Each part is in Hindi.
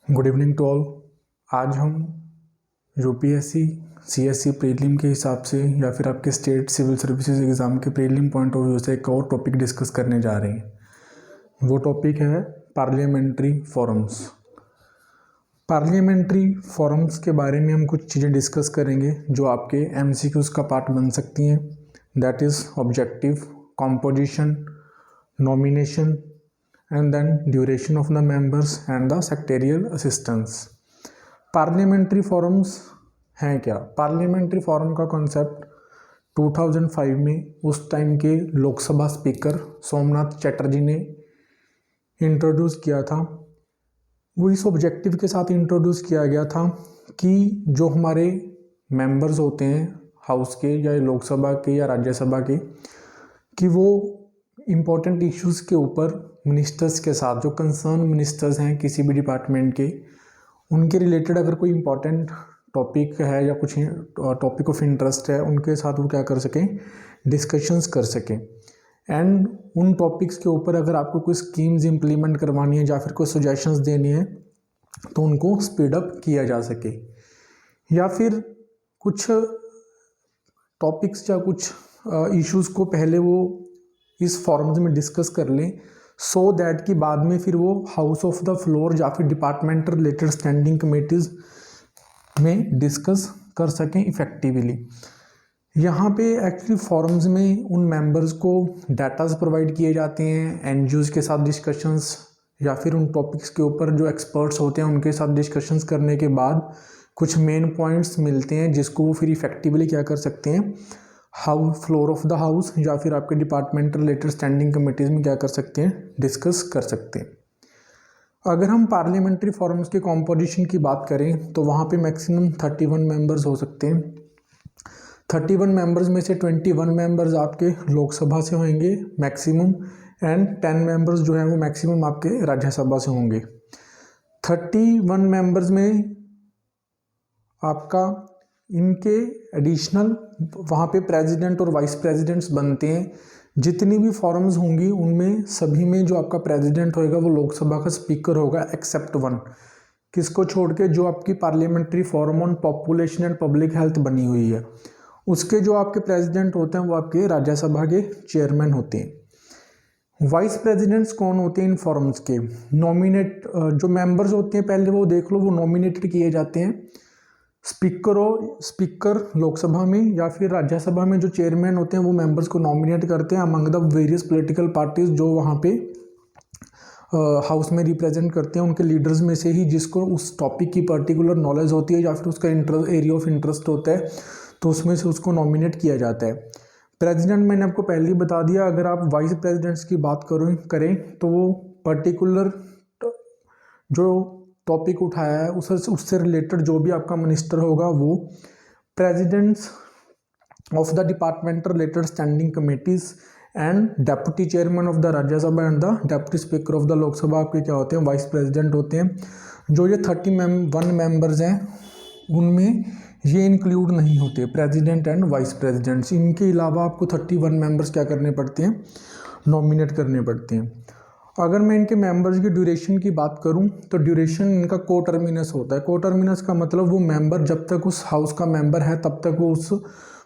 Good evening to all. आज हम यूपीएससी सीएससी प्रीलिम के हिसाब से या फिर आपके स्टेट सिविल सर्विसेज एग्ज़ाम के प्रीलिम पॉइंट ऑफ व्यू से एक और टॉपिक डिस्कस करने जा रहे हैं। वो टॉपिक है पार्लियामेंट्री फॉरम्स। पार्लियामेंट्री फॉरम्स के बारे में हम कुछ चीज़ें डिस्कस करेंगे जो आपके एमसीक्यूज़ का पार्ट बन सकती हैं। That is objective, composition, nomination and then duration of the members and the secretarial assistance। Parliamentary forums हैं क्या? पार्लियामेंट्री फॉरम का कॉन्सेप्ट 2005 में उस टाइम के लोकसभा स्पीकर सोमनाथ चटर्जी ने इंट्रोड्यूस किया था। वो इस ऑब्जेक्टिव के साथ इंट्रोड्यूस किया गया था कि जो हमारे मेंबर्स होते हैं हाउस के या लोकसभा के या राज्यसभा के, कि वो इम्पोर्टेंट इश्यूज़ के ऊपर मिनिस्टर्स के साथ, जो कंसर्न मिनिस्टर्स हैं किसी भी डिपार्टमेंट के, उनके रिलेटेड अगर कोई इम्पोर्टेंट टॉपिक है या कुछ टॉपिक ऑफ इंटरेस्ट है, उनके साथ वो क्या कर सकें, डिस्कशंस कर सकें। एंड उन टॉपिक्स के ऊपर अगर आपको कोई स्कीम्स इम्प्लीमेंट करवानी है या फिर कोई सजेशंस देनी है तो उनको स्पीड अप किया जा सके। या फिर कुछ टॉपिक्स या कुछ इश्यूज़ को पहले वो इस फॉरम्स में डिस्कस कर लें, सो दैट कि बाद में फिर वो हाउस ऑफ द फ्लोर या फिर डिपार्टमेंट रिलेटेड स्टैंडिंग कमेटीज़ में डिस्कस कर सकें इफ़ेक्टिवली। यहाँ पे एक्चुअली फॉरम्स में उन मेंबर्स को डाटाज प्रोवाइड किए जाते हैं, एनजीओज़ के साथ डिस्कशंस या फिर उन टॉपिक्स के ऊपर जो एक्सपर्ट्स होते हैं उनके साथ डिस्कशंस करने के बाद कुछ मेन पॉइंट्स मिलते हैं जिसको वो फिर इफ़ेक्टिवली क्या कर सकते हैं, फ्लोर ऑफ द हाउस या फिर आपके डिपार्टमेंट रिलेटेड स्टैंडिंग कमेटीज़ में क्या कर सकते हैं, डिस्कस कर सकते हैं। अगर हम पार्लियामेंट्री फॉरम्स के कॉम्पोजिशन की बात करें तो वहाँ पे मैक्सिमम 31 मेंबर्स हो सकते हैं। 31 मेंबर्स में से 21 मेंबर्स आपके लोकसभा से होंगे मैक्सिमम, एंड 10 मेंबर्स जो हैं वो मैक्सिमम आपके राज्यसभा से होंगे। 31 मेंबर्स में आपका इनके एडिशनल वहाँ पे प्रेसिडेंट और वाइस प्रेसिडेंट्स बनते हैं। जितनी भी फॉरम्स होंगी उनमें सभी में जो आपका प्रेसिडेंट होएगा वो लोकसभा का स्पीकर होगा, एक्सेप्ट वन, किसको छोड़ के, जो आपकी parliamentary forum on population and public health बनी हुई है, उसके जो आपके प्रेसिडेंट होते हैं वो आपके राज्यसभा के चेयरमैन होते हैं। वाइस प्रेसिडेंट्स कौन होते हैं इन फॉरम्स के? नॉमिनेट जो मेंबर्स होते हैं पहले वो देख लो, वो नॉमिनेटेड किए जाते हैं। स्पीकर लोकसभा में या फिर राज्यसभा में जो चेयरमैन होते हैं वो मेंबर्स को नॉमिनेट करते हैं among the various political parties जो वहाँ पे हाउस में रिप्रेजेंट करते हैं, उनके लीडर्स में से ही जिसको उस टॉपिक की पर्टिकुलर नॉलेज होती है या फिर उसका एरिया ऑफ इंटरेस्ट होता है, तो उसमें से उसको नॉमिनेट किया जाता है। प्रेसिडेंट मैंने आपको पहले ही बता दिया। अगर आप वाइस प्रेसिडेंट्स की बात करें तो वो पर्टिकुलर जो टॉपिक उठाया है उससे रिलेटेड जो भी आपका मिनिस्टर होगा वो presidents of the department related standing committees and deputy chairman of the Rajya Sabha and the deputy speaker of the Lok Sabha आपके क्या होते हैं, वाइस प्रेसिडेंट होते हैं। जो ये 31 मेंबर्स हैं उनमें ये इंक्लूड नहीं होते प्रेसिडेंट एंड वाइस प्रेसिडेंट्स। इनके अलावा आपको 31 मेंबर्स क्या करने पड़ते हैं, नॉमिनेट करने पड़ते हैं। अगर मैं इनके मेंबर्स की ड्यूरेशन की बात करूं तो ड्यूरेशन इनका कोटर्मिनस होता है। कोटर्मिनस का मतलब वो मेंबर जब तक उस हाउस का मेंबर है तब तक वो उस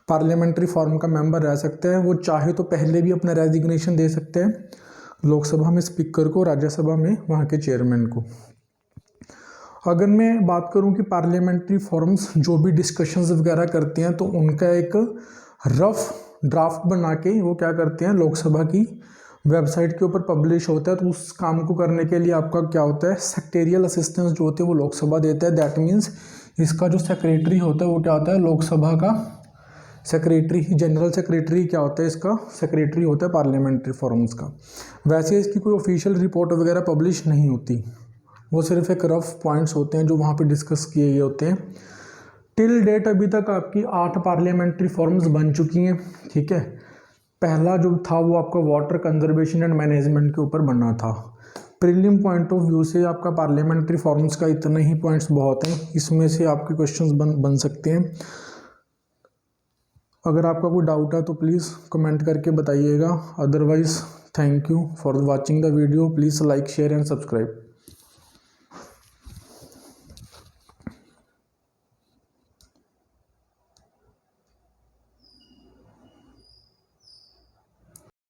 पार्लियामेंट्री फॉरम का मेंबर रह सकते हैं। वो चाहे तो पहले भी अपना रेजिग्नेशन दे सकते हैं, लोकसभा में स्पीकर को, राज्यसभा में वहाँ के चेयरमैन को। अगर मैं बात करूँ कि पार्लियामेंट्री फॉरम्स जो भी डिस्कशंस वगैरह करते हैं तो उनका एक रफ ड्राफ्ट बना के वो क्या करते हैं, लोकसभा की वेबसाइट के ऊपर पब्लिश होता है। तो उस काम को करने के लिए आपका क्या होता है, सेक्रेटरियल असिस्टेंस जो होते हैं वो लोकसभा देता है। दैट मीन्स इसका जो सेक्रेटरी होता है वो क्या होता है, लोकसभा का सेक्रेटरी, जनरल सेक्रेटरी क्या होता है, इसका सेक्रेटरी होता है पार्लियामेंट्री फॉरम्स का। वैसे इसकी कोई ऑफिशियल रिपोर्ट वगैरह पब्लिश नहीं होती, वो सिर्फ एक रफ पॉइंट्स होते हैं जो वहाँ पर डिस्कस किए गए होते हैं। टिल डेट अभी तक आपकी 8 पार्लियामेंट्री फॉरम्स बन चुकी हैं, ठीक है। पहला जो था वो आपका वाटर कंजर्वेशन एंड मैनेजमेंट के ऊपर बना था। प्रीलिम पॉइंट ऑफ व्यू से आपका पार्लियामेंट्री फॉरम्स का इतना ही पॉइंट्स बहुत हैं, इसमें से आपके क्वेश्चंस बन सकते हैं। अगर आपका कोई डाउट है तो प्लीज़ कमेंट करके बताइएगा। Otherwise thank you for watching the video. Please like, share and subscribe.